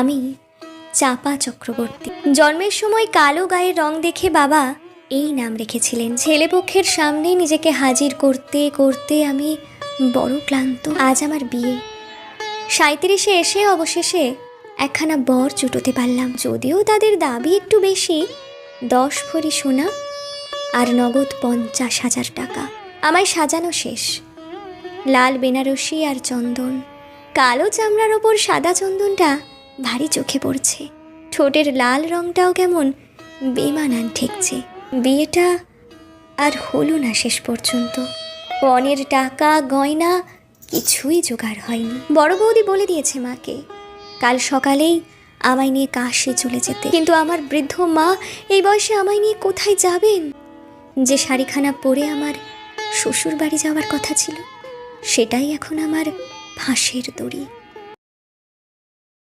আমি চাপা চক্রবর্তী। জন্মের সময় কালো গায়ের রং দেখে বাবা এই নাম রেখেছিলেন। ছেলেপক্ষের সামনে নিজেকে হাজির করতে করতে আমি বড় ক্লান্ত। আজ আমার বিয়ে। 37-এ এসে অবশেষে একখানা বর জুটোতে পারলাম। যদিও তাদের দাবি একটু বেশি, 10 ভরি সোনা আর নগদ 50,000 টাকা। আমায় সাজানো শেষ। লাল বেনারসি আর চন্দন, কালো চামড়ার ওপর সাদা চন্দনটা ভারী চোখে পড়ছে। ঠোঁটের লাল রংটাও কেমন বেমানান ঠেকছে। বিয়েটা আর হলো না শেষ পর্যন্ত। পণের টাকা গয়না কিছুই জোগাড় হয়নি। বড় বৌদি বলে দিয়েছে মাকে কাল সকালেই আমায় নিয়ে কাশি চলে যেতে। কিন্তু আমার বৃদ্ধ মা এই বয়সে আমায় নিয়ে কোথায় যাবেন? যে শাড়িখানা পরে আমার শ্বশুর বাড়ি যাওয়ার কথা ছিল, সেটাই এখন আমার ফাঁসের দড়ি।